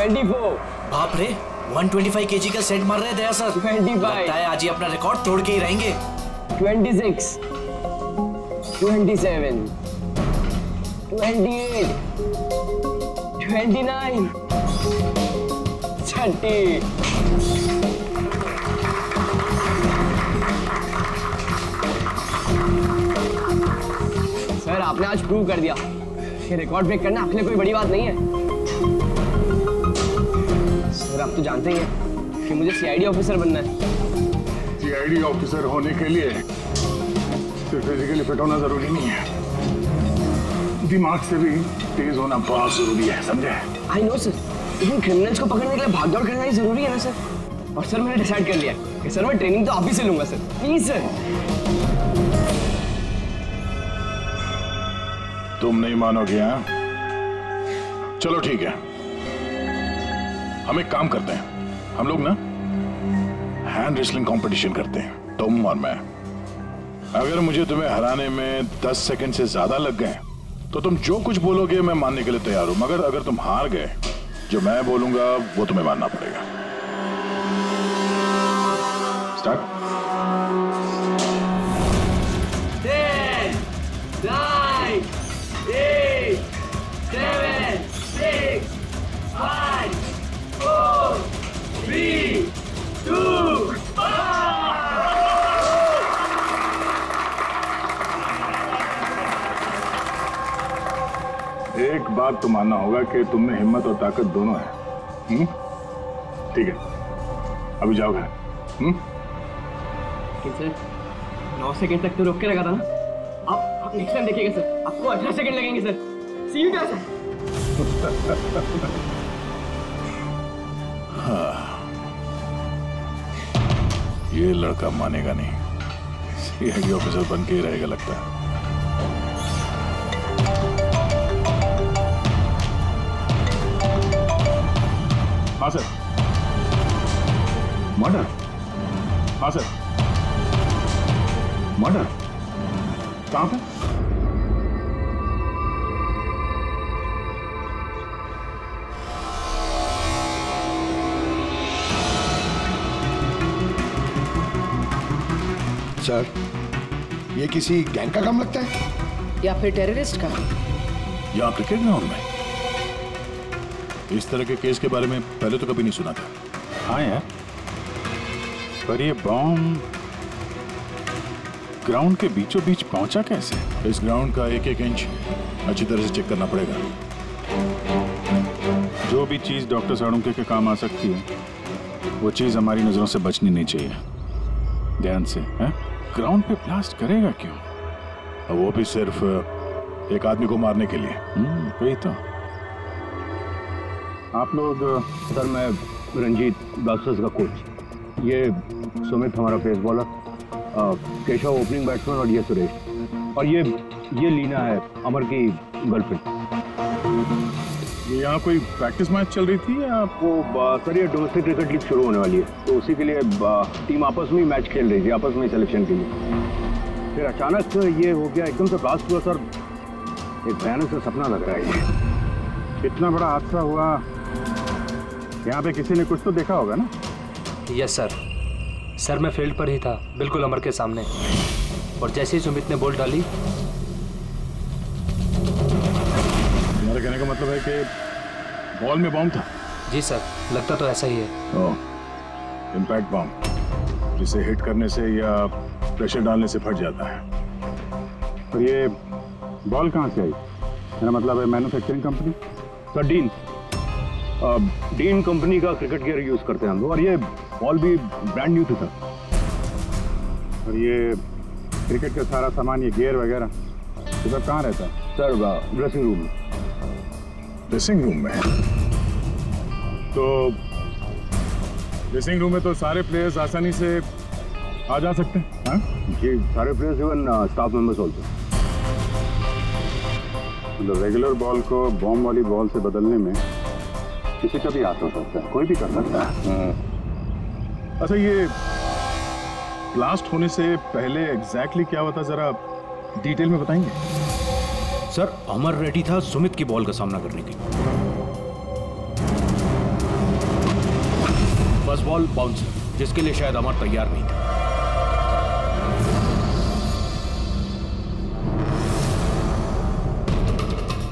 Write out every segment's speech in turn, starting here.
24। बाप रे, 125 kg का सेट मार रहे हैं दया सर। 25। लगता है आज ही अपना रिकॉर्ड तोड़ के ही रहेंगे। 26, 27, 28, 29, 30। सर आपने आज प्रूव कर दिया कि रिकॉर्ड ब्रेक करना आपके लिए कोई बड़ी बात नहीं है। सर आप तो जानते ही हैं कि मुझे सीआईडी ऑफिसर बनना है। सीआईडी ऑफिसर होने के लिए सिर्फ फिजिकली फिट होना जरूरी नहीं है, दिमाग से भी तेज होना बहुत जरूरी है, समझे? आई नो सर, लेकिन क्रिमिनल्स को पकड़ने के लिए भागदौड़ करना ही जरूरी है ना सर। और सर मैंने डिसाइड कर लिया कि सर मैं ट्रेनिंग तो आप ही से लूंगा सर, प्लीज सर। तुम नहीं मानोगे? हाँ चलो ठीक है, हम एक काम करते हैं, हम लोग ना हैंड रेसलिंग कंपटीशन करते हैं, तुम और मैं। अगर मुझे तुम्हें हराने में 10 सेकंड से ज्यादा लग गए तो तुम जो कुछ बोलोगे मैं मानने के लिए तैयार हूं, मगर अगर तुम हार गए जो मैं बोलूंगा वो तुम्हें मानना पड़ेगा। स्टार्ट। 10, 9, 8, 7, 6, 5, 4, 3, 2, 1। एक बात तो मानना होगा कि तुम में हिम्मत और ताकत दोनों है। ठीक है, अभी जाओ घर। सर 9 सेकंड तक तो रोक के लगा था ना, आप नेक्स्ट टाइम देखिएगा सर, आपको 18 सेकंड लगेंगे सर। C you sir. हाँ, ये लड़का मानेगा नहीं, सीआईडी ऑफिसर बन के ही रहेगा लगता है। हाँ सर। मर्डर? हाँ सर। मर्डर कहाँ पे? सर ये किसी गैंग का काम लगता है या फिर टेररिस्ट का? यहाँ क्रिकेट ग्राउंड में इस तरह के केस के बारे में पहले तो कभी नहीं सुना था। हाँ यार, पर ये बॉम्ब ग्राउंड के बीचों बीच पहुंचा कैसे? इस ग्राउंड का एक एक इंच अच्छी तरह से चेक करना पड़ेगा। जो भी चीज डॉक्टर साड़ुंके के काम आ सकती है वो चीज हमारी नजरों से बचनी नहीं चाहिए। ध्यान से। ग्राउंड पे ब्लास्ट करेगा क्यों? और वो भी सिर्फ एक आदमी को मारने के लिए। वही तो। आप लोग? सर मैं रंजीत, ब्लास्टर्स का कोच। ये सुमित हमारा pace bowler, Keshav opening batsman और ये सुरेश, और ये लीना है अमर की गर्लफ्रेंड। ये यहाँ कोई प्रैक्टिस मैच चल रही थी या वो? सर ये डोमेस्टिक क्रिकेट लीग शुरू होने वाली है, तो उसी के लिए टीम आपस में ही मैच खेल रही थी, आपस में सिलेक्शन के लिए। फिर अचानक ये हो गया, एकदम से ब्लास्ट हुआ सर। एक भयानक सा सपना लग रहा है ये। इतना बड़ा हादसा हुआ, यहाँ पे किसी ने कुछ तो देखा होगा ना? Yes sir. सर मैं फील्ड पर ही था, बिल्कुल अमर के सामने, और जैसे ही सुमित ने बॉल डाली। तुम्हारे कहने का मतलब है कि बॉल में बॉम्ब था? जी सर, लगता तो ऐसा ही है। इम्पैक्ट बॉम्ब, जिसे हिट करने से या प्रेशर डालने से फट जाता है। और ये बॉल कहाँ से आई? मेरा मतलब है manufacturing company? Sir dean company का क्रिकेट गियर यूज करते हैं हम लोग, और ये बॉल भी ब्रांड न्यू थी सर। और ये क्रिकेट का सारा सामान, ये गियर वगैरह, ये सब कहाँ रहता है? सर ड्रेसिंग रूम में। ड्रेसिंग रूम में? तो ड्रेसिंग रूम में तो सारे प्लेयर्स आसानी से आ जा सकते हैं? हाँ जी, सारे players, even staff members also. मतलब रेगुलर बॉल को बॉम्ब वाली बॉल से बदलने में किसी का भी हाथ हो सकता है, कोई भी कर सकता है। अच्छा, ये ब्लास्ट होने से पहले एग्जैक्टली क्या हुआ था, जरा डिटेल में बताएंगे? सर अमर रेडी था सुमित की बॉल का सामना करने के लिए। फर्स्ट बॉल बाउंसर, जिसके लिए शायद अमर तैयार नहीं था।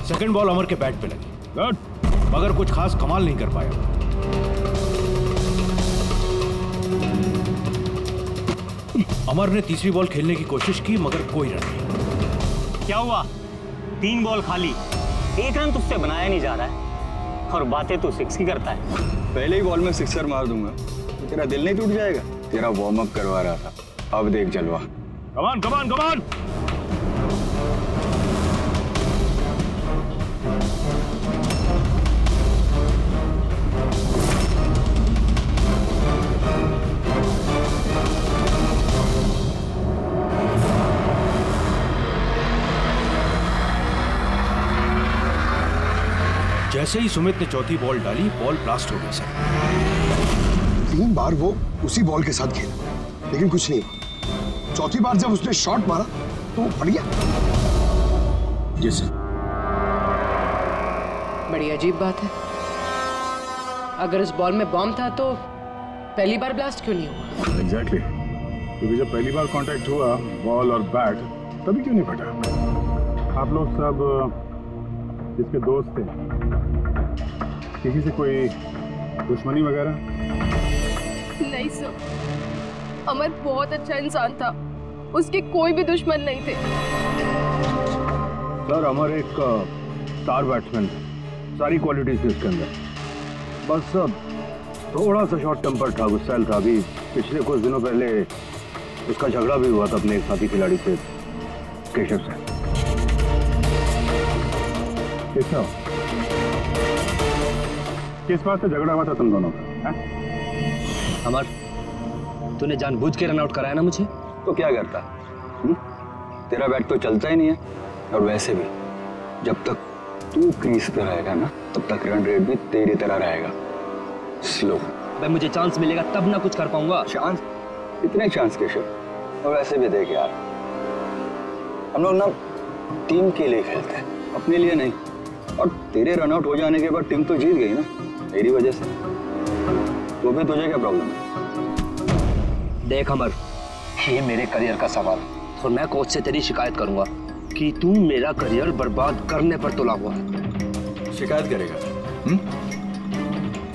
सेकंड बॉल अमर के बैट पे लगी, गुड, मगर कुछ खास कमाल नहीं कर पाया। अमर ने तीसरी बॉल खेलने की कोशिश की, मगर कोई रन नहीं। क्या हुआ? 3 बॉल खाली, 1 रन तुझसे बनाया नहीं जा रहा है और बातें तो 6 ही करता है। पहले ही बॉल में सिक्सर मार दूंगा तो तेरा दिल नहीं टूट जाएगा? तेरा वार्म अप करवा रहा था, अब देख जलवा। कमान कमान कमान। जैसे ही सुमित ने चौथी बॉल डाली, बॉल ब्लास्ट हो गई सर। 3 बार वो उसी बॉल के साथ खेला लेकिन कुछ नहीं हुआ। चौथी बार जब उसने शॉट मारा तो पड़ गया। जी सर। बड़ी अजीब बात है, अगर इस बॉल में बॉम्ब था तो पहली बार ब्लास्ट क्यों नहीं हुआ? एग्जैक्टली, क्योंकि जब पहली बार कांटेक्ट हुआ बॉल और बैट, तभी क्यों नहीं फटा? आप लोग सब इसके दोस्त थे, किसी से कोई दुश्मनी वगैरह? नहीं सर, अमर बहुत अच्छा इंसान था, उसके कोई भी दुश्मन नहीं थे। सर अमर एक स्टार बैट्समैन, सारी क्वालिटीज थी उसके अंदर, बस थोड़ा सा शॉर्ट टेम्पर था, गुस्सैल था। अभी पिछले कुछ दिनों पहले उसका झगड़ा भी हुआ था अपने एक साथी खिलाड़ी से, केशव से। केशव, किस बात से झगड़ा हुआ था तुम दोनों का? अमर, तूने जानबूझ के रन आउट कराया ना मुझे? तो क्या करता? तेरा बैट तो चलता ही नहीं है, और वैसे भी जब तक तू क्रीज पे रहेगा ना, तब तक रन रेट भी तेरी तरह रहेगा, स्लो। भाई मुझे चांस मिलेगा तब ना कुछ कर पाऊंगा। चांस? इतने चांस केशव? और वैसे भी देख यार, हम लोग ना टीम के लिए खेलते हैं, अपने लिए नहीं। और तेरे रन आउट हो जाने के बाद टीम तो जीत गई ना, मेरी वजह से। तो भी तुझे क्या प्रॉब्लम है? देख अमर, ये मेरे करियर का सवाल है और मैं कोच से तेरी शिकायत करूंगा कि तू मेरा करियर बर्बाद करने पर तुला हुआ है। शिकायत करेगा?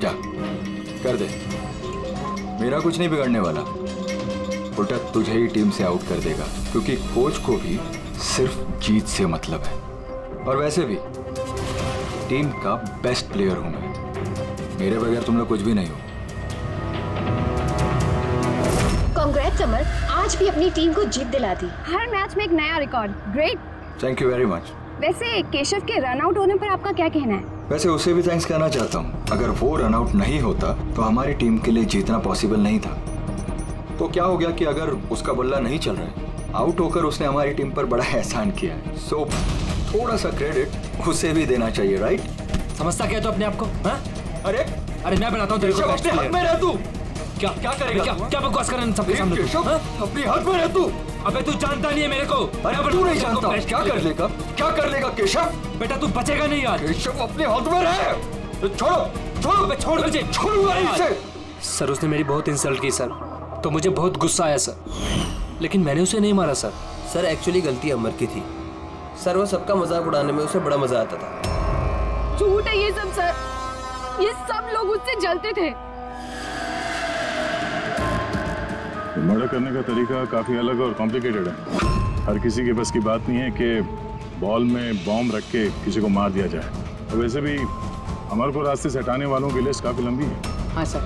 जा कर दे, मेरा कुछ नहीं बिगड़ने वाला। उल्टा तुझे ही टीम से आउट कर देगा, क्योंकि कोच को भी सिर्फ जीत से मतलब है। और वैसे भी टीम का बेस्ट प्लेयर हूं मैं, मेरे बगैर तुम लोग कुछ भी नहीं हो। कांग्रेट्स अमर, आज भी अपनी टीम को जीत दिला दी। हर मैच में एक नया record, great. Thank you very much. वैसे केशव के रन आउट होने पर आपका क्या कहना है? वैसे उसे भी थैंक्स कहना चाहता हूँ। अगर वो रन आउट नहीं होता तो हमारी टीम के लिए जीतना पॉसिबल नहीं था। तो क्या हो गया कि अगर उसका बल्ला नहीं चल रहा है, आउट होकर उसने हमारी टीम पर बड़ा एहसान किया है। सो थोड़ा सा क्रेडिट उसे भी देना चाहिए, राइट? समझता क्या तो अपने आप को? हाँ? अरे मैं बनाता हूँ तेरे को बेस्ट प्लेयर। में रह तू। क्या करेगा? क्या बकवास कर रहा है सबके सामने? अपनी हद में रह तू। अबे तू जानता नहीं है मेरे को। अरे तू नहीं जानता, क्या कर लेगा? क्या कर लेगा केशव? बेटा तू बचेगा नहीं यार। केशव अपने हद में रहे। छोड़ो, छोड़ मुझे, छोड़ूंगा इसे। सर उसने मेरी बहुत इंसल्ट की सर, तो मुझे बहुत गुस्सा आया सर, लेकिन मैंने उसे नहीं मारा सर। सर एक्चुअली गलती अमर की थी सर, वो सबका मजाक उड़ाने में उसे बड़ा मजा आता था। झूठ है ये सब सर, ये सब लोग उससे जलते थे। मर्डर करने का तरीका काफी अलग और कॉम्प्लिकेटेड है। हर किसी के बस की बात नहीं है कि बॉल में बॉम्ब रख के किसी को मार दिया जाए। और वैसे भी अमर को रास्ते से हटाने वालों की लिस्ट काफी लंबी है। हाँ सर,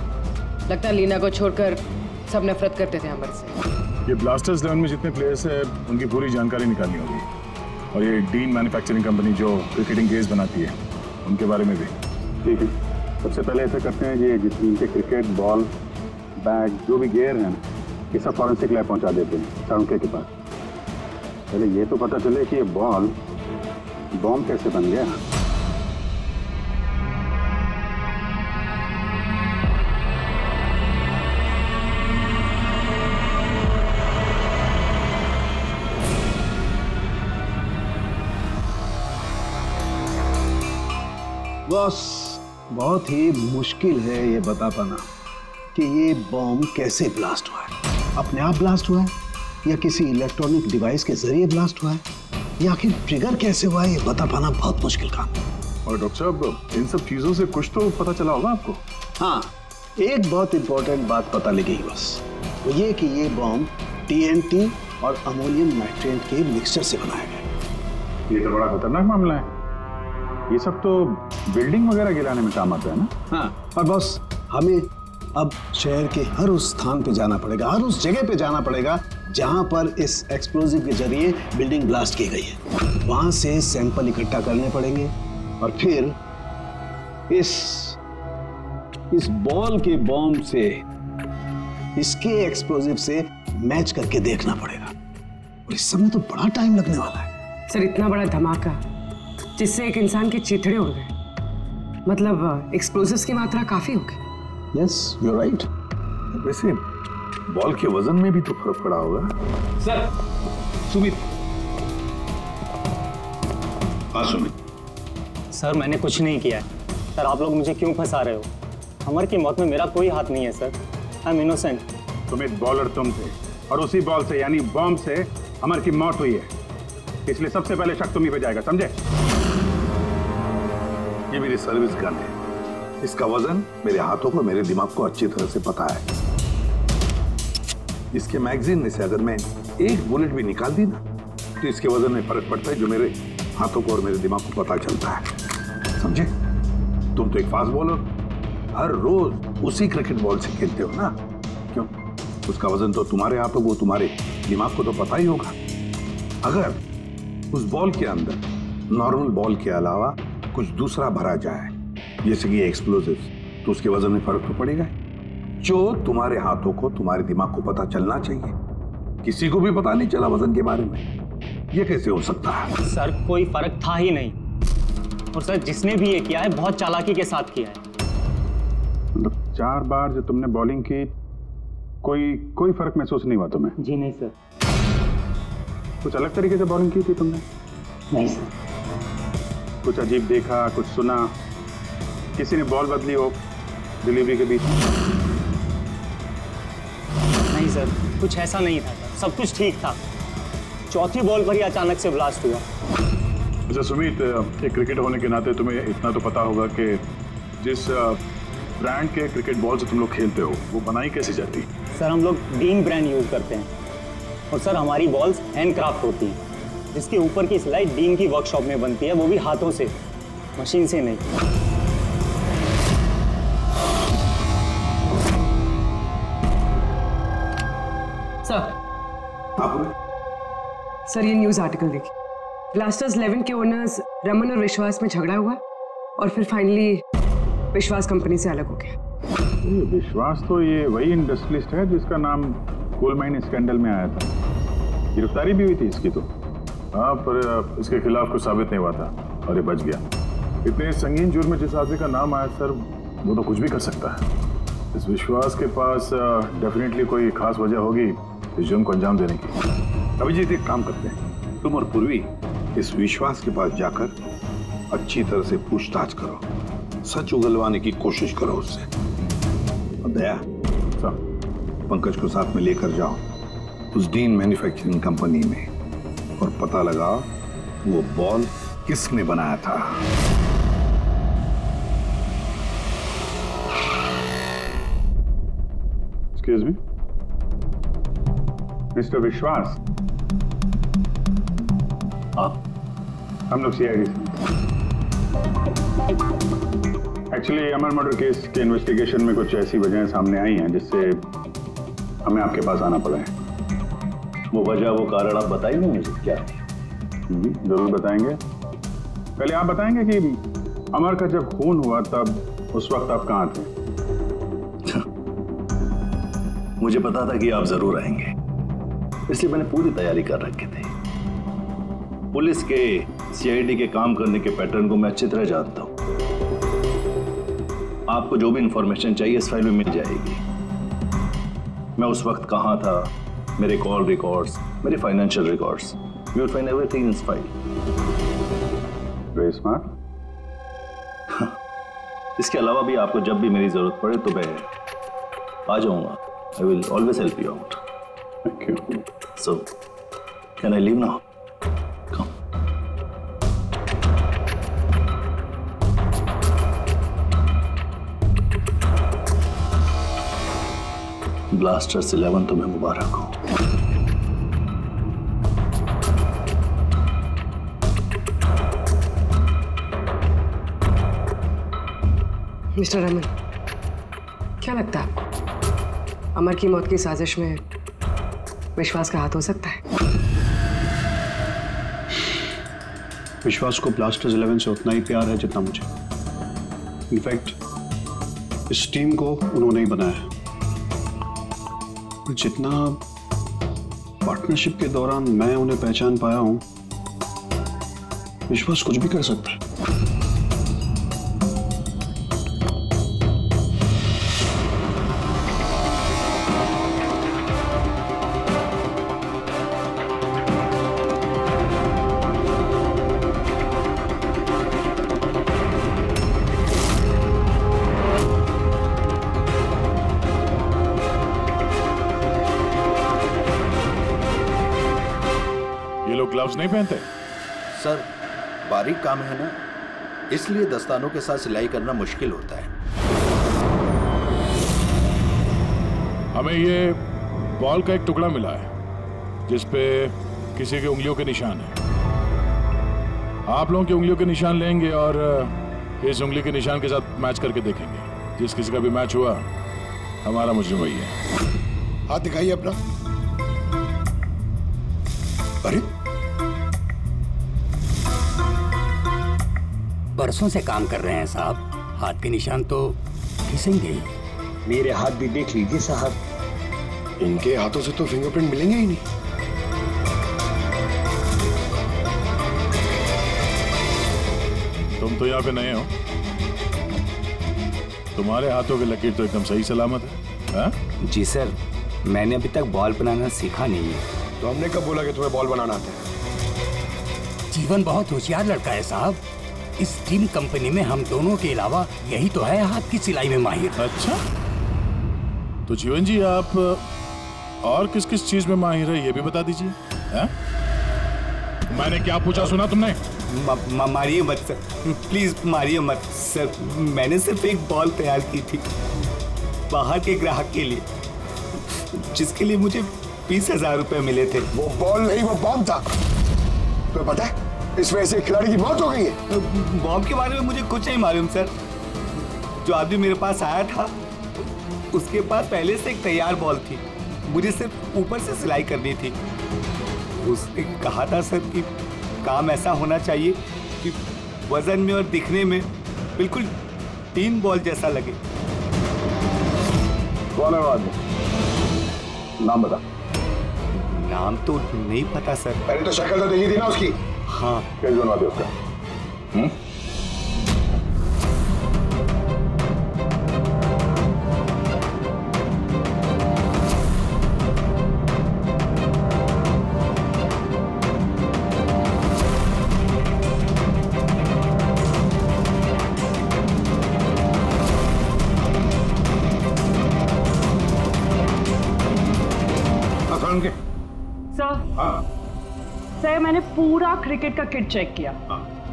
लगता है लीना को छोड़कर सब नफरत करते थे अमर से। ये ब्लास्टर्स 11 में जितने प्लेयर्स हैं उनकी पूरी जानकारी निकालनी होगी, और ये डीन मैन्युफैक्चरिंग कंपनी जो क्रिकेटिंग गेयर्स बनाती है उनके बारे में भी। ठीक है, सबसे पहले ऐसा करते हैं, ये जितने इनके क्रिकेट बॉल बैग जो भी गेयर हैं ये सब फॉरेंसिक लैब पहुंचा देते हैं सारुण के पास। पहले ये तो पता चले कि ये बॉम्ब कैसे बन गया। बॉस, बहुत ही मुश्किल है ये बता पाना कि ये बॉम्ब कैसे ब्लास्ट हुआ है। अपने आप ब्लास्ट हुआ है या किसी इलेक्ट्रॉनिक डिवाइस के जरिए ब्लास्ट हुआ है, या आखिर ट्रिगर कैसे हुआ है, ये बता पाना बहुत मुश्किल काम है। और डॉक्टर साहब, इन सब चीजों से कुछ तो पता चला होगा आपको? हाँ, एक बहुत इंपॉर्टेंट बात पता लगी बस, वो ये कि ये बॉम्ब TNT और अमोनियम नाइट्रेट के मिक्सचर से बनाया गया। ये तो बड़ा खतरनाक मामला है। ये सब तो बिल्डिंग वगैरह गिराने में काम आता है ना? हाँ, और बॉस हमें अब शहर के हर उस स्थान पे जाना पड़ेगा, हर उस जगह पे जाना पड़ेगा जहां पर इस एक्सप्लोजिव के जरिए बिल्डिंग ब्लास्ट की गई है। वहां से सैंपल इकट्ठा करने पड़ेंगे और फिर इस बॉल के बॉम्ब से इसके एक्सप्लोजिव से मैच करके देखना पड़ेगा, और इस समय तो बड़ा टाइम लगने वाला है। सर, इतना बड़ा धमाका जिससे एक इंसान के चीथड़े उड़ गए, मतलब एक्सप्लोजिव्स की मात्रा काफी होगी। Yes, you are right. वैसे बॉल के वजन में भी तो फर्क पड़ा होगा। सर, सुमित। हाँ सुमित। सर, मैंने कुछ नहीं किया है। सर, आप लोग मुझे क्यों फंसा रहे हो? अमर की मौत में मेरा कोई हाथ नहीं है sir. I am innocent. Sumit, bowler तुम थे और उसी बॉल से यानी बॉम्ब से अमर की मौत हुई है, इसलिए सबसे पहले शक तुम्ही पे जाएगा, समझे? ये मेरी सर्विस गन है, इसका वजन मेरे हाथों को, मेरे दिमाग को अच्छी तरह से पता है। इसके मैगजीन में से अगर मैं एक बुलेट भी निकाल दी ना, तो इसके वजन में फर्क पड़ता है, जो मेरे हाथों को और मेरे दिमाग को पता चलता है, समझे? तुम तो एक फास्ट बॉलर, हर रोज उसी क्रिकेट बॉल से खेलते हो ना, क्यों? उसका वजन तो तुम्हारे हाथों को, तुम्हारे दिमाग को तो पता ही होगा। अगर उस बॉल के अंदर नॉर्मल बॉल के अलावा कुछ दूसरा भरा जाए, जैसे कि एक्सप्लोजिव, तो उसके वजन में फर्क तो पड़ेगा, जो तुम्हारे हाथों को, तुम्हारे दिमाग को पता चलना चाहिए। किसी को भी पता नहीं चला वजन के बारे में, ये कैसे हो सकता है? सर, कोई फर्क था ही नहीं, और सर जिसने भी ये किया है बहुत चालाकी के साथ किया है। मतलब 4 बार जो तुमने बॉलिंग की, कोई फर्क महसूस नहीं हुआ तुम्हें? जी नहीं सर। कुछ अलग तरीके से बॉलिंग की थी तुमने? नहीं सर। कुछ अजीब देखा, कुछ सुना, किसी ने बॉल बदली हो डिलीवरी के बीच? नहीं सर, कुछ ऐसा नहीं था सर, सब कुछ ठीक था। चौथी बॉल पर ही अचानक से ब्लास्ट हुआ। अच्छा सुमित, एक क्रिकेटर होने के नाते तुम्हें इतना तो पता होगा कि जिस ब्रांड के क्रिकेट बॉल से तुम लोग खेलते हो, वो बनाई कैसे जाती? सर, हम लोग डीन ब्रांड यूज करते हैं, और सर हमारी बॉल्स हैंडक्राफ्ट होती हैं, जिसके ऊपर की सिलाई डीन की वर्कशॉप में बनती है, वो भी हाथों से, मशीन से नहीं। सर, ये न्यूज आर्टिकल देखिए। ब्लास्टर्स 11 के ओनर्स रमन और विश्वास में झगड़ा हुआ और फिर फाइनली विश्वास कंपनी से अलग हो गया। विश्वास तो ये वही इंडस्ट्रियलिस्ट है जिसका नाम कोल माइन स्कैंडल में आया था, गिरफ्तारी भी हुई थी इसकी तो। हाँ, पर इसके खिलाफ कुछ साबित नहीं हुआ था और ये बच गया। इतने संगीन जुर्म में जिस आदमी का नाम आया सर, वो तो कुछ भी कर सकता है। इस विश्वास के पास डेफिनेटली कोई खास वजह होगी इस जुर्म को अंजाम देने की। अभिजीत, एक काम करते हैं, तुम और पूर्वी इस विश्वास के पास जाकर अच्छी तरह से पूछताछ करो, सच उगलवाने की कोशिश करो उससे। और दया, पंकज को साथ में लेकर जाओ उस डीन मैन्युफैक्चरिंग कंपनी में और पता लगाओ वो बॉल किसने बनाया था। एक्सक्यूज मी, मिस्टर विश्वास। हम लोग CID से। एक्चुअली अमर मर्डर केस के इन्वेस्टिगेशन में कुछ ऐसी वजहें सामने आई हैं जिससे हमें आपके पास आना पड़ा है। वो वजह, वो कारण आप बताएंगे मुझे क्या? जरूर बताएंगे। पहले आप बताएंगे कि अमर का जब खून हुआ तब उस वक्त आप कहाँ थे? मुझे पता था कि आप जरूर आएंगे, इसलिए मैंने पूरी तैयारी कर रखी थी। पुलिस के, CID के काम करने के पैटर्न को मैं अच्छी तरह जानता हूं। आपको जो भी इंफॉर्मेशन चाहिए इस फाइल में मिल जाएगी। मैं उस वक्त कहां था, मेरे कॉल रिकॉर्ड्स, मेरे financial records, you will find everything in this file. Very smart. इसके अलावा भी आपको जब भी मेरी जरूरत पड़े तो मैं आ जाऊंगा। I will always help you out. Thank you. So can I leave now? Blasters 11 तुम्हें मुबारक हो। मिस्टर रमन, क्या लगता है आपको अमर की मौत की साजिश में विश्वास का हाथ हो सकता है? विश्वास को ब्लास्टर्स 11 से उतना ही प्यार है जितना मुझे। इनफैक्ट इस टीम को उन्होंने ही बनाया है। जितना पार्टनरशिप के दौरान मैं उन्हें पहचान पाया हूं, विश्वास कुछ भी कर सकता है। ग्लव्स नहीं पहनते? सर बारीक काम है ना, इसलिए दस्तानों के साथ सिलाई करना मुश्किल होता है। हमें ये बॉल का एक टुकड़ा मिला है जिसपे किसी की उंगलियों के निशान है। आप लोगों की उंगलियों के निशान लेंगे और इस उंगली के निशान के साथ मैच करके देखेंगे। जिस किसी का भी मैच हुआ हमारा मुजरिम वही है। हाथ दिखाइए अपना। अरे बरसों से काम कर रहे हैं साहब, हाथ के निशान तो घिसेंगे ही। मेरे हाथ भी देख लीजिए साहब, इनके हाथों से तो फिंगरप्रिंट मिलेंगे ही नहीं। तुम तो यहाँ पे नए हो, तुम्हारे हाथों की लकीर तो एकदम सही सलामत है। हा? जी सर, मैंने अभी तक बॉल बनाना सीखा नहीं है। तो हमने कब बोला कि तुम्हें बॉल बनाना आता है? जीवन बहुत होशियार लड़का है साहब। इस टीम कंपनी में हम दोनों के अलावा यही तो है हाथ की सिलाई में माहिर। अच्छा, तो जीवन जी आप और किस किस चीज में माहिर है ये भी बता दीजिए। मैंने क्या पूछा सुना तुमने? मारिए मत सर, प्लीज मारिए मत सर। मैंने सिर्फ एक बॉल तैयार की थी बाहर के ग्राहक के लिए, जिसके लिए मुझे 20,000 रुपए मिले थे। वो बॉल नहीं, वो बॉम्ब था। तो पता है इस वजह से खिलाड़ी की मौत हो गई है। बॉम्ब के बारे में मुझे कुछ नहीं मालूम सर। जो आदमी मेरे पास आया था उसके पास पहले से एक तैयार बॉल थी, मुझे सिर्फ ऊपर से सिलाई करनी थी। उसने कहा था सर कि काम ऐसा होना चाहिए कि वजन में और दिखने में बिल्कुल 3 बॉल जैसा लगे। कौन है वो आदमी? नाम बता। नाम तो नहीं पता सर। पहले तो शक्ल तो देखी थी ना उसकी। हाँ, कैसे बनवा दे उसका? सर, मैंने पूरा क्रिकेट का किट चेक किया।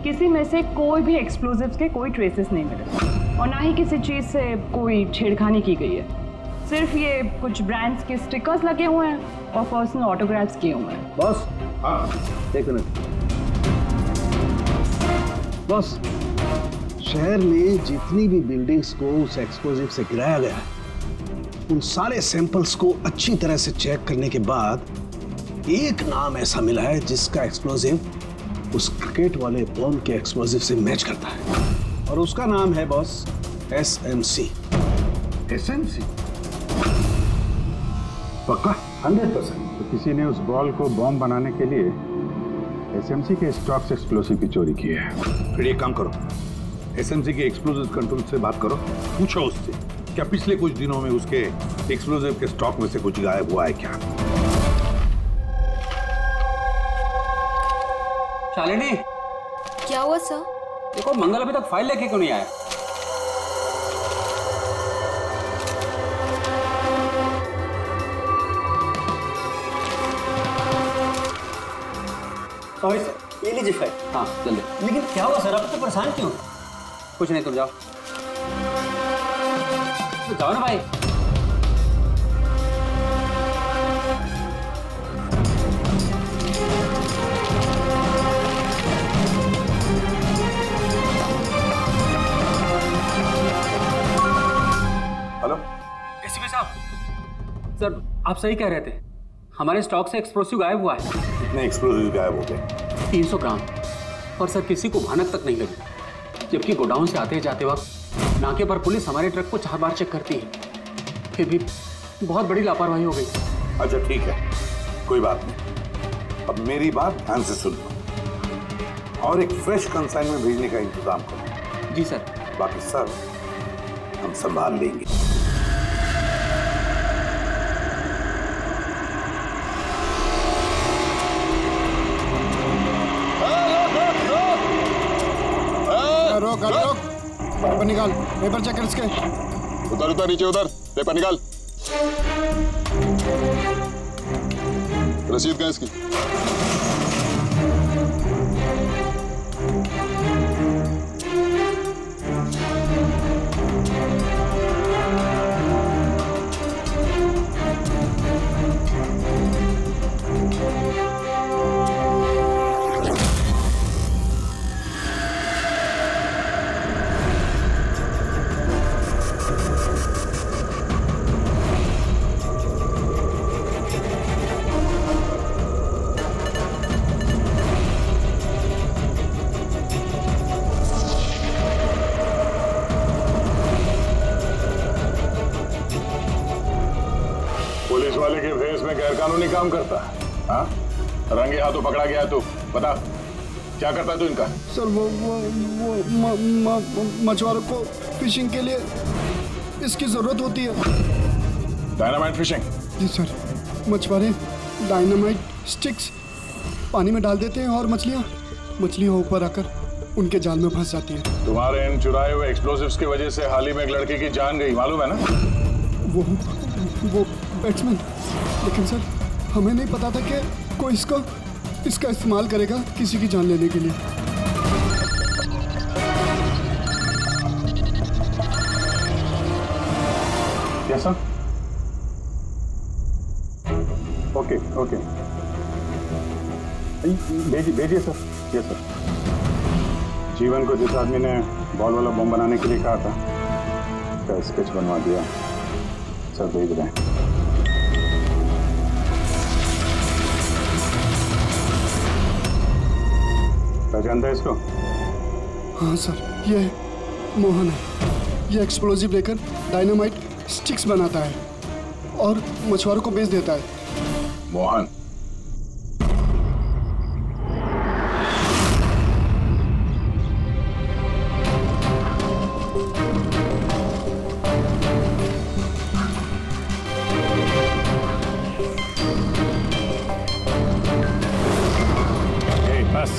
किसी में से कोई भी एक्सप्लोजिव्स के कोई ट्रेसेस नहीं मिले और ना ही किसी चीज से कोई छेड़खानी की गई है। सिर्फ ये कुछ ब्रांड्स के स्टिकर्स लगे हुए हैं और पर्सनल ऑटोग्राफ्स किए हुए हैं। बॉस, एक मिनट। बॉस, शहर में जितनी भी बिल्डिंग्स को उस एक्सप्लोजिव से गिराया गया है, उन सारे सैंपल्स को अच्छी तरह से चेक करने के बाद एक नाम ऐसा मिला है जिसका एक्सप्लोजिव उस क्रिकेट वाले बॉम्ब के एक्सप्लोजिव से मैच करता है, और उसका नाम है बॉस SMC। SMC? पक्का? 100%। तो किसी ने उस बॉल को बॉम्ब बनाने के लिए SMC के स्टॉक से एक्सप्लोसिव की चोरी की है। फिर एक काम करो, SMC के एक्सप्लोजिव कंट्रोल से बात करो, पूछो उससे क्या पिछले कुछ दिनों में उसके एक्सप्लोजिव के स्टॉक में से कुछ गायब हुआ है क्या। शालिनी, क्या हुआ सर? देखो मंगल अभी तक फाइल लेके क्यों नहीं आया? सॉरी सर, ये लीजिए फाइल। हाँ जल्दी। लेकिन क्या हुआ सर, आप तो परेशान क्यों? कुछ नहीं, तुम जाओ। तो जाओ ना भाई। हेलो एसीपी साहब, सर आप सही कह रहे थे, हमारे स्टॉक से एक्सप्लोसिव गायब हुआ है। कितने एक्सप्लोसिव गायब हो गए? 300 ग्राम। और सर किसी को भनक तक नहीं लगी, जबकि गोडाउन से आते जाते वक्त नाके पर पुलिस हमारे ट्रक को 4 बार चेक करती है, फिर भी बहुत बड़ी लापरवाही हो गई। अच्छा ठीक है, कोई बात नहीं। अब मेरी बात ध्यान से सुन लो और एक फ्रेश कंसाइनमेंट भेजने का इंतजाम करो। जी सर। बाकी सब हम संभाल लेंगे। रोक रोक, पेपर निकाल, पेपर चेक कर इसके। उधर उधर नीचे उधर, पेपर निकाल। रसीद कहाँ इसकी? वाले के भेस में गैरकानूनी काम करता है। हाँ, रंगे हाथों पकड़ा गया। तू बता क्या करता है तू इनका? सर वो मछुआरों को फिशिंग के लिए इसकी जरूरत होती है। Dynamite fishing? जी सर, मछुआरे डायनामाइट स्टिक्स पानी में डाल देते हैं और मछलियाँ ऊपर आकर उनके जाल में फंस जाती हैं। तुम्हारे इन चुराए हुए एक्सप्लोसिव्स की वजह से हाल ही में एक लड़के की जान गई, मालूम है ना? वो बैट्समैन, लेकिन सर हमें नहीं पता था कि कोई इसका इस्तेमाल करेगा किसी की जान लेने के लिए। Yes sir. ओके ओके, भेजिए सर। Yes sir. जीवन को जिस आदमी ने बॉल वाला बम बनाने के लिए कहा था, उसका स्केच बनवा दिया सर, भेज रहे हैं। पहचानता है इसको? हाँ सर, ये मोहन है। ये एक्सप्लोजिव लेकर डायनामाइट स्टिक्स बनाता है और मछुआरों को बेच देता है। मोहन? बस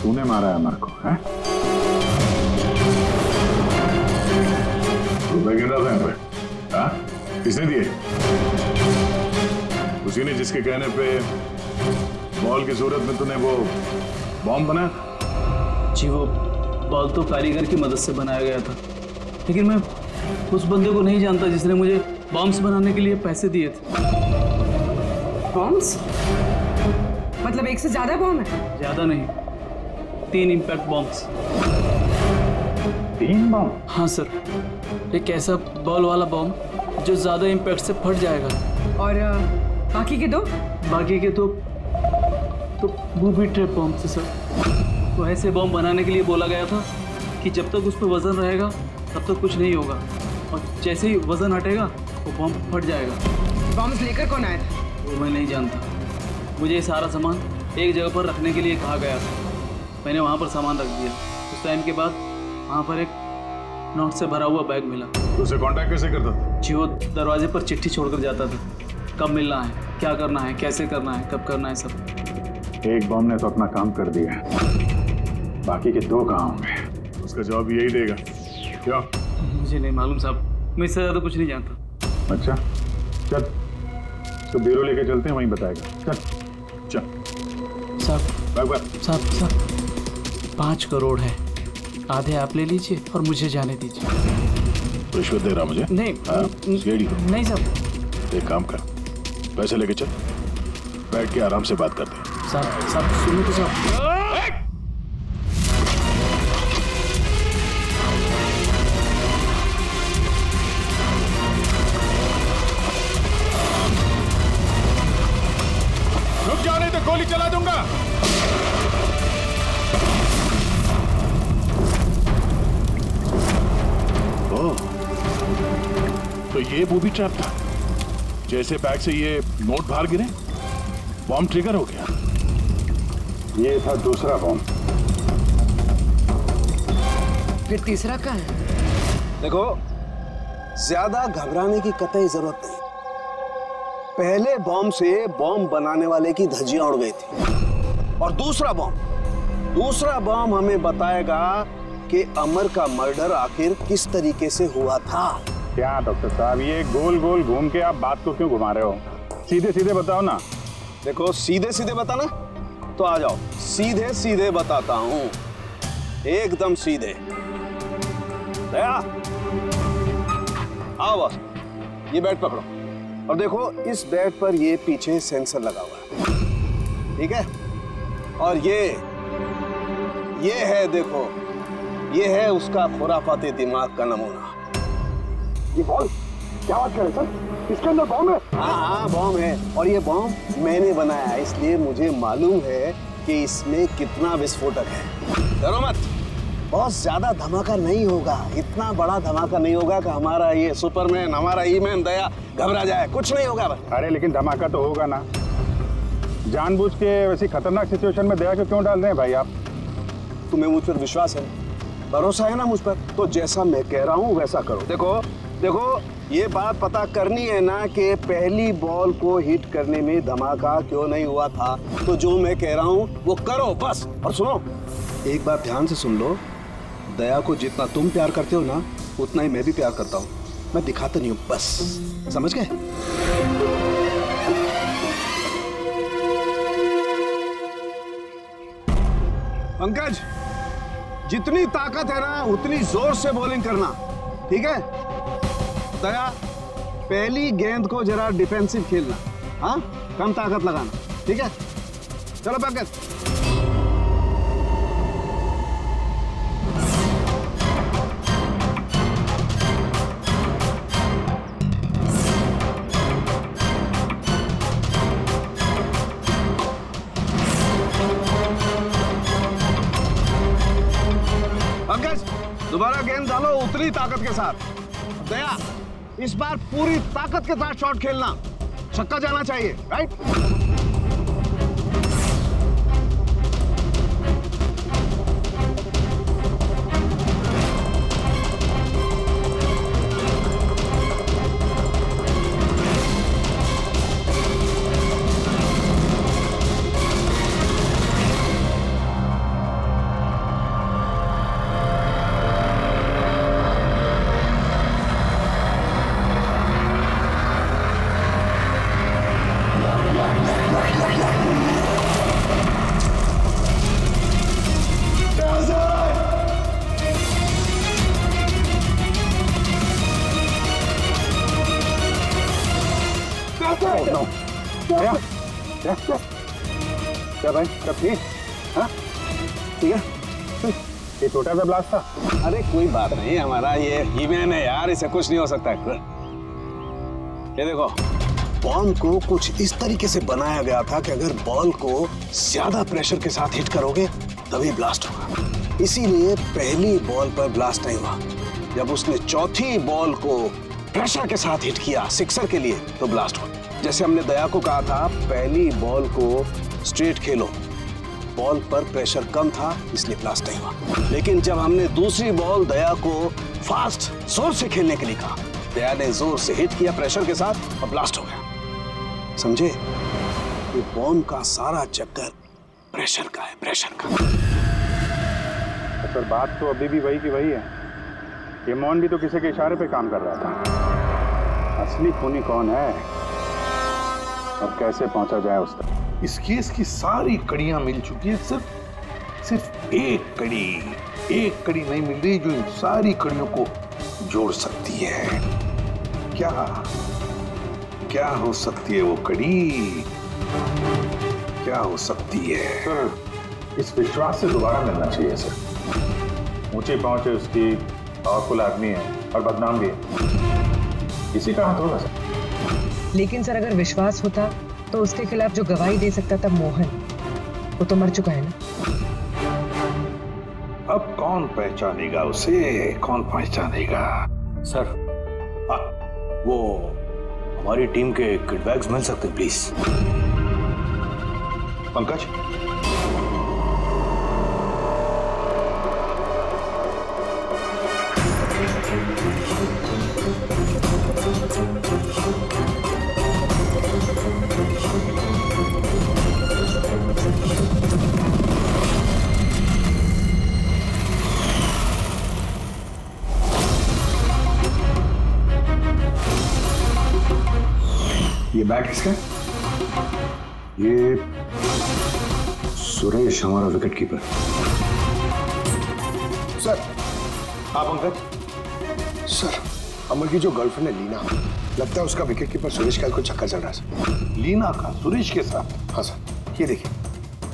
तूने मारा है अमर को, हैं? रुपए गिन रहा था पे? हाँ? किसने दिए? उसी ने जिसके कहने पे बॉल की सूरत में तूने वो बॉम्ब बनाया? जी वो बॉल तो कारीगर की मदद से बनाया गया था, लेकिन मैं उस बंदे को नहीं जानता जिसने मुझे बॉम्ब्स बनाने के लिए पैसे दिए थे। बॉम्ब्स? मतलब एक से ज्यादा बॉम्ब है? ज्यादा नहीं, 3 इम्पैक्ट बॉम्ब्स। 3 बॉम्ब? हाँ सर, एक ऐसा बॉल वाला बॉम्ब जो ज्यादा इम्पैक्ट से फट जाएगा। और बाकी के 2? बाकी के तो बूबी ट्रैप बॉम्ब से सर। तो ऐसे बॉम्ब बनाने के लिए बोला गया था कि जब तक उस पर वजन रहेगा तब तक कुछ नहीं होगा, और जैसे ही वजन हटेगा वो बॉम्ब फट जाएगा। बॉम्ब्स लेकर कौन आया था? वो मैं नहीं जानता। मुझे सारा सामान एक जगह पर रखने के लिए कहा गया था, मैंने वहाँ पर सामान रख दिया। उस टाइम के बाद वहाँ पर एक नोट से भरा हुआ बैग मिला। उसे कांटेक्ट कैसे करता था? जी वो दरवाजे पर चिट्ठी छोड़कर जाता था, कब मिलना है, क्या करना है, कैसे करना है, कब करना है, सब। एक बॉम्ब ने तो अपना काम कर दिया, बाकी के 2 कहाँ होंगे? उसका जवाब यही देगा। क्यों? मुझे नहीं मालूम साहब, मैं इससे ज्यादा कुछ नहीं जानता। अच्छा चल, तो ब्यूरो लेके चलते हैं, वहीं बताएगा। चल चल साहब 5 करोड़ है, आधे आप ले लीजिए और मुझे जाने दीजिए। रिश्वत दे रहा मुझे? नहीं सीआईडी को? नहीं साहब। एक काम कर, पैसे लेके चल, बैठ के आराम से बात करते हैं। साहब सुनिए तो साहब। रुक जा, नहीं तो गोली चला दूंगा। तो ये बूबी ट्रैप था, जैसे बैग से ये नोट बाहर गिरे, बॉम्ब ट्रिगर हो गया। ये था दूसरा बॉम्ब। फिर तीसरा कहाँ है? देखो, ज्यादा घबराने की कतई जरूरत नहीं। पहले बॉम्ब से बॉम्ब बनाने वाले की धज्जियां उड़ गई थी, और दूसरा बॉम्ब हमें बताएगा कि अमर का मर्डर आखिर किस तरीके से हुआ था। क्या डॉक्टर साहब, ये गोल गोल घूम के आप बात को क्यों घुमा रहे हो? सीधे सीधे बताओ ना। देखो, सीधे सीधे बताना तो आ जाओ, सीधे सीधे बताता हूं, एकदम सीधे। दया, आओ बस, ये बेड पकड़ो, और देखो इस बेड पर ये पीछे सेंसर लगा हुआ है, ठीक है? और ये है, देखो, ये है उसका खुराफाती दिमाग का नमूना। ये बॉम्ब? क्या बात कर रहे सर? इसके अंदर बॉम्ब है? हाँ बॉम्ब है, और ये बॉम्ब मैंने बनाया है, इसलिए मुझे मालूम है कि इसमें कितना विस्फोटक है। डरो मत, बहुत ज्यादा धमाका नहीं होगा, इतना बड़ा धमाका नहीं होगा कि हमारा ये सुपरमैन, हमारा ईमैन दया घबरा जाए, कुछ नहीं होगा बस। अरे लेकिन धमाका तो होगा ना, जानबूझ के वैसी खतरनाक सिचुएशन में दया को क्यों डाल रहे हैं भाई आप? तुम्हें मुझ पर विश्वास है, भरोसा है ना मुझ पर, तो जैसा मैं कह रहा हूँ वैसा करो। देखो ये बात पता करनी है ना कि पहली बॉल को हिट करने में धमाका क्यों नहीं हुआ था, तो जो मैं कह रहा हूँ वो करो बस। और सुनो, एक बात ध्यान से सुन लो, दया को जितना तुम प्यार करते हो ना, उतना ही मैं भी प्यार करता हूँ। मैं दिखाता नहीं हूँ, बस समझ गए? पंकज, जितनी ताकत है ना उतनी जोर से बॉलिंग करना, ठीक है? दया, पहली गेंद को जरा डिफेंसिव खेलना, हाँ, कम ताकत लगाना, ठीक है? चलो पंकज। पंकज, दोबारा गेंद डालो उतनी ताकत के साथ। दया, इस बार पूरी ताकत के साथ शॉट खेलना, छक्का जाना चाहिए, राइट? क्या भाई, सब ठीक? हाँ ठीक है। ये छोटा सा ब्लास्ट था। अरे कोई बात नहीं, हमारा ये ईमेन है यार, इसे कुछ नहीं हो सकता है। ये देखो, बॉम्ब को कुछ इस तरीके से बनाया गया था कि अगर बॉल को ज्यादा प्रेशर के साथ हिट करोगे तभी ब्लास्ट होगा। इसीलिए पहली बॉल पर ब्लास्ट नहीं हुआ। जब उसने चौथी बॉल को प्रेशर के साथ हिट किया सिक्सर के लिए, तो ब्लास्ट हुआ। जैसे हमने दया को कहा था, पहली बॉल को स्ट्रेट खेलो, बॉल पर प्रेशर कम था इसलिए ब्लास्ट नहीं हुआ। लेकिन जब हमने दूसरी बॉल दया को फास्ट जोर से खेलने के लिए कहा, दया ने जोर से हिट किया प्रेशर के साथ और ब्लास्ट हो गया। समझे? ये बॉम्ब का सारा चक्कर प्रेशर का है, प्रेशर का। सर बात तो अभी भी वही की वही है। ये मोहन भी तो किसी के इशारे पे काम कर रहा था। असली खूनी कौन है और कैसे पहुंचा जाए उस तक? इस केस की सारी कड़ियां मिल चुकी है, सिर्फ एक कड़ी नहीं मिल रही जो इन सारी कड़ियों को जोड़ सकती है। क्या हो सकती है वो कड़ी? क्या हो सकती है? सर, इस विश्वास से दोबारा मिलना चाहिए सर। ऊंचे पहुंचे उसकी, पावरफुल आदमी है और बदनाम भी है, इसी का हाथ होगा सर। लेकिन सर अगर विश्वास होता तो उसके खिलाफ जो गवाही दे सकता था मोहन, वो तो मर चुका है ना। अब कौन पहचानेगा उसे? कौन पहचानेगा? सर, वो हमारी टीम के किट बैग्स मिल सकते हैं प्लीज? पंकज, ये बैट किसका है? ये सुरेश, हमारा विकेट कीपर। सर। हाँ पंकज। सर, अमर की जो गर्लफ्रेंड है लीना, लगता है उसका विकेट कीपर सुरेश का कुछ चक्कर चल रहा है सर। लीना का सुरेश के साथ? हाँ सर, ये देखिए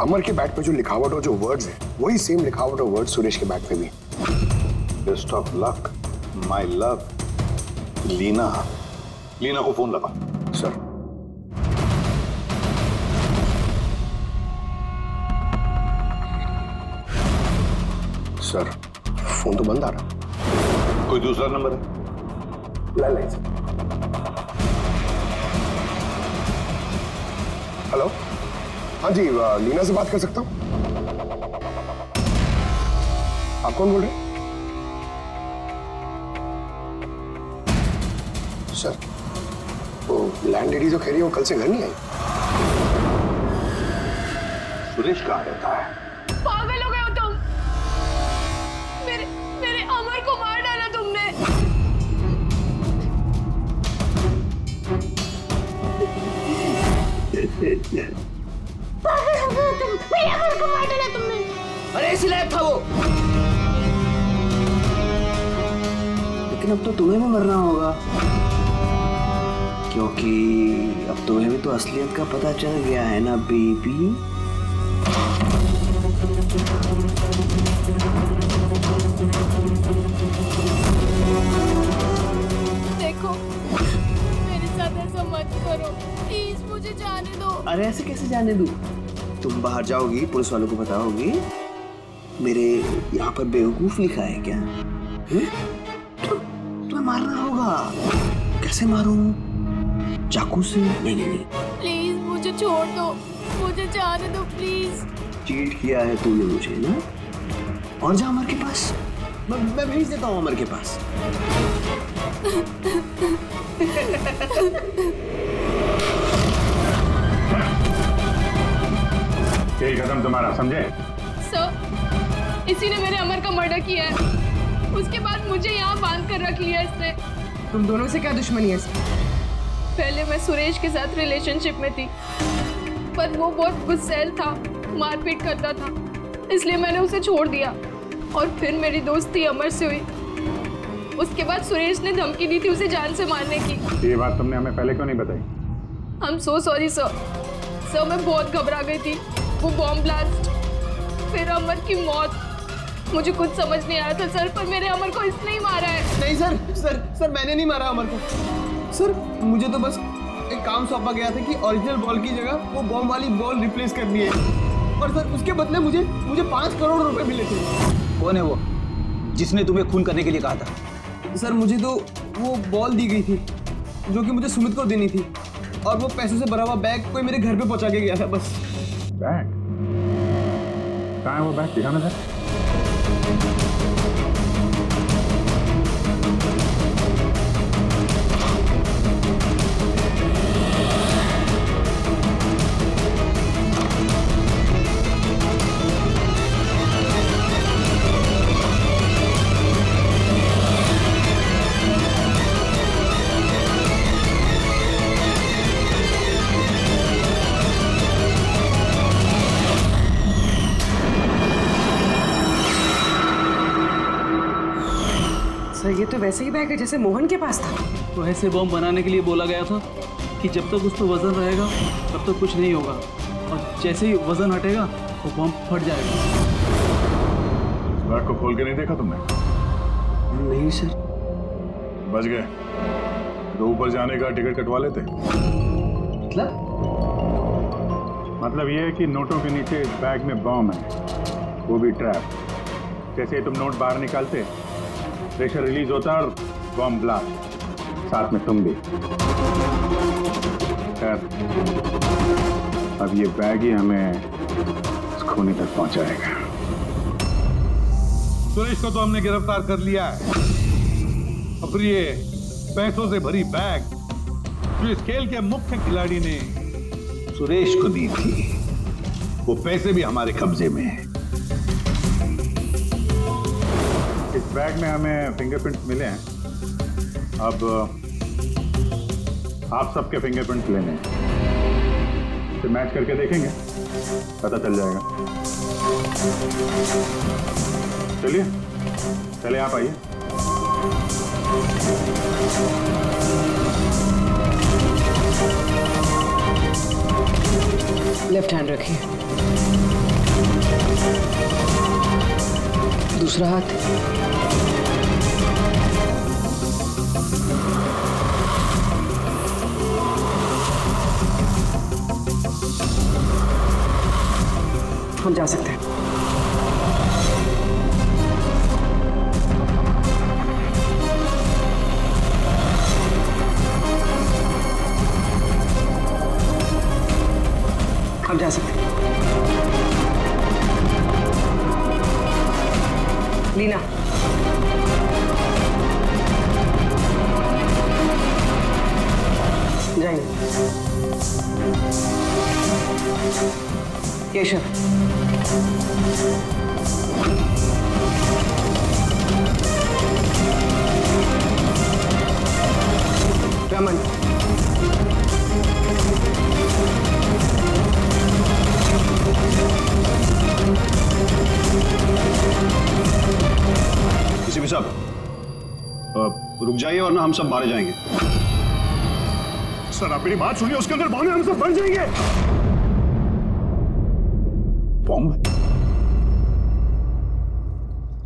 अमर के बैट पे जो लिखावट और जो वर्ड्स है वही सेम लिखावट और वर्ड सुरेश के बैट पे भी। Best of luck my love. Leena को फोन लगा। सर। सर, फोन तो बंद आ रहा। कोई दूसरा नंबर है? Landline sir. हेलो, हाँ जी, लीना से बात कर सकता हूँ? आप कौन बोल रहे हैं? सर, वो लैंडलेडी जो कह रही है वो कल से घर नहीं आई। सुरेश कहाँ रहता है? पागल हो गए हो तुम? मेरे अमर को मार डाला तुमने। पागल हो गए हो तुम? मेरे अमर को मार डाला तुमने। अरे इसी लायक था वो। लेकिन अब तो तुम्हें भी मरना होगा, क्योंकि अब तुम्हें भी तो असलियत का पता चल गया है ना बेबी। देखो, मेरे साथ ऐसा मत करो प्लीज, मुझे जाने दो। अरे ऐसे कैसे जाने दूं? तुम बाहर जाओगी, पुलिस वालों को बताओगी मेरे यहाँ पर बेवकूफ लिखा है क्या? तुम्हें मारना होगा। कैसे मारूं? चाकू से? नहीं। प्लीज मुझे छोड़ दो, मुझे जाने दो प्लीज। चीट किया है तूने मुझे ना? और जा अमर के पास, मैं भेज देता हूँ अमर के पास। यही कदम तुम्हारा, समझे? सर, इसी ने मेरे अमर का मर्डर किया है। उसके बाद मुझे यहाँ बांध कर रख लिया इसने। तुम दोनों से क्या दुश्मनी है इसकी? पहले मैं सुरेश के साथ रिलेशनशिप में थी, पर वो बहुत गुस्सैल था, मारपीट करता था, इसलिए मैंने उसे छोड़ दिया। और फिर मेरी दोस्ती अमर से हुई। उसके बाद सुरेश ने धमकी दी थी उसे जान से मारने की। ये बात तुमने हमें पहले क्यों नहीं बताई? I'm so sorry sir. Sir मैं बहुत घबरा गई थी। वो बॉम्ब ब्लास्ट, फिर अमर की मौत, मुझे कुछ समझ नहीं आया था सर, पर मेरे अमर को इसने ही मारा है। नहीं सर, मैंने नहीं मारा अमर को। सर मुझे तो बस एक काम सौंपा गया था कि ओरिजिनल बॉल की जगह वो बॉम्ब वाली बॉल रिप्लेस करनी है, और सर उसके बदले मुझे 5 करोड़ रुपए मिले थे। कौन है वो जिसने तुम्हें खून करने के लिए कहा था? सर मुझे तो वो बॉल दी गई थी जो कि मुझे सुमित को देनी थी, और वो पैसों से भरा हुआ बैग कोई मेरे घर पे पहुंचा के गया था बस। बैग? कहाँ है वो बैग? दिखाना था। वैसे ही बैग है जैसे मोहन के पास था। तो ऐसे बॉम्ब बनाने के लिए बोला गया था कि जब तक उस पर वजन रहेगा तब तक कुछ नहीं होगा, और जैसे ही वजन हटेगा वो बॉम्ब फट जाएगा। इस बैग को खोल के नहीं देखा तुमने? नहीं सर। बच गए तो ऊपर जाने का टिकट कटवा लेते। मतलब ये है कि नोटों के नीचे इस बैग में बॉम्ब है, वो भी ट्रैप। जैसे ही तुम नोट बाहर निकालते, प्रेशर रिलीज होता और बॉम्ब ब्लास्ट, साथ में तुम भी। खैर, अब ये बैग ही हमें इस खूनी तक पहुंचाएगा। सुरेश को तो हमने गिरफ्तार कर लिया है, और फिर ये पैसों से भरी बैग जो इस खेल के मुख्य खिलाड़ी ने सुरेश को दी थी, वो पैसे भी हमारे कब्जे में हैं। इस बैग में हमें फिंगरप्रिंट्स मिले हैं। अब आप सबके फिंगरप्रिंट्स लेने हैं, फिर मैच करके देखेंगे, पता चल जाएगा। चलिए चलिए, आप आइए। लेफ्ट हैंड रखिए, दूसरा हाथ। हम जा सकते हैं। हम जा सकते हैं। लीना, जाइए। केशव, रमन, किसी भी साहब रुक जाइए वरना हम सब मारे जाएंगे। सर आप मेरी बात सुनिए, उसके अंदर बॉम्ब है, हम सब मर जाएंगे। बॉम्ब?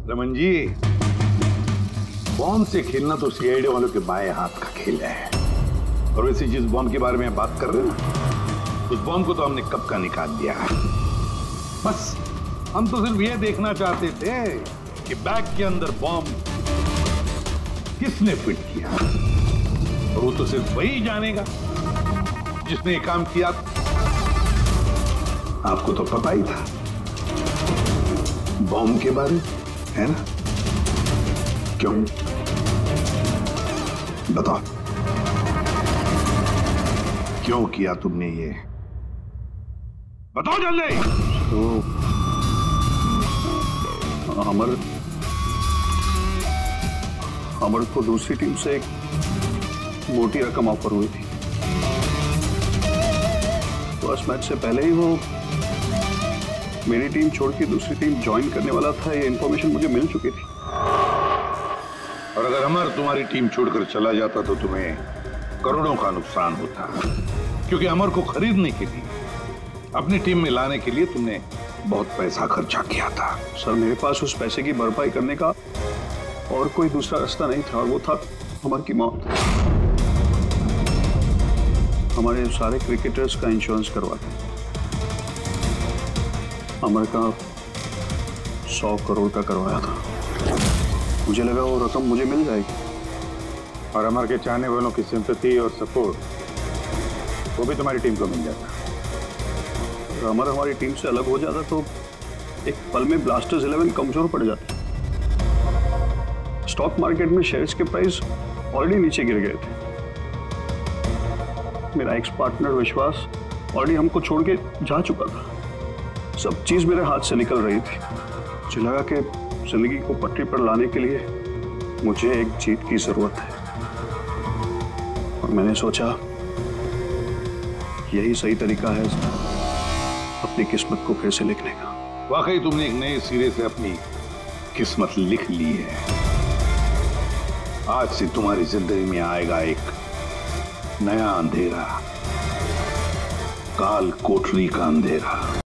रमन जी, बॉम्ब से खेलना तो सीआईडी वालों के बाएं हाथ का खेल है। और वैसे जिस बॉम्ब के बारे में बात कर रहे हैं ना, उस बॉम्ब को तो हमने कब का निकाल दिया है। बस हम तो सिर्फ ये देखना चाहते थे कि बैग के अंदर बॉम्ब किसने फिट किया, और वो तो सिर्फ वही जानेगा जिसने ये काम किया। आपको तो पता ही था बॉम्ब के बारे, है ना? क्यों? बताओ, क्यों किया तुमने ये? बताओ जल्दी। तो अमर को दूसरी टीम से एक मोटी रकम ऑफर हुई थी। फर्स्ट मैच से पहले ही वो मेरी टीम छोड़ के दूसरी टीम ज्वाइन करने वाला था, ये इंफॉर्मेशन मुझे मिल चुकी थी। और अगर अमर तुम्हारी टीम छोड़कर चला जाता तो तुम्हें करोड़ों का नुकसान होता, क्योंकि अमर को खरीदने के लिए, अपनी टीम में लाने के लिए तुमने बहुत पैसा खर्चा किया था। सर मेरे पास उस पैसे की भरपाई करने का और कोई दूसरा रास्ता नहीं था, और वो था अमर की मौत। हमारे सारे क्रिकेटर्स का इंश्योरेंस करवा दिया। अमर का 100 करोड़ का करवाया था। मुझे लगा वो रकम मुझे मिल जाएगी, और अमर के चाहने वालों की सिंपैथी और सपोर्ट वो भी तुम्हारी टीम को मिल जाता। अगर अमर हमारी टीम से अलग हो जाता तो एक पल में ब्लास्टर्स 11 कमजोर पड़ जाते। स्टॉक मार्केट में शेयर्स के प्राइस ऑलरेडी नीचे गिर गए थे। मेरा एक्स पार्टनर विश्वास ऑलरेडी हमको छोड़ के जा चुका था। सब चीज मेरे हाथ से निकल रही थी। मुझे लगा कि जिंदगी को पटरी पर लाने के लिए मुझे एक जीत की जरूरत है, और मैंने सोचा यही सही तरीका है अपनी किस्मत को फिर से लिखने का। वाकई तुमने एक नए सिरे से अपनी किस्मत लिख ली है। आज से तुम्हारी जिंदगी में आएगा एक नया अंधेरा, काल कोठरी का अंधेरा।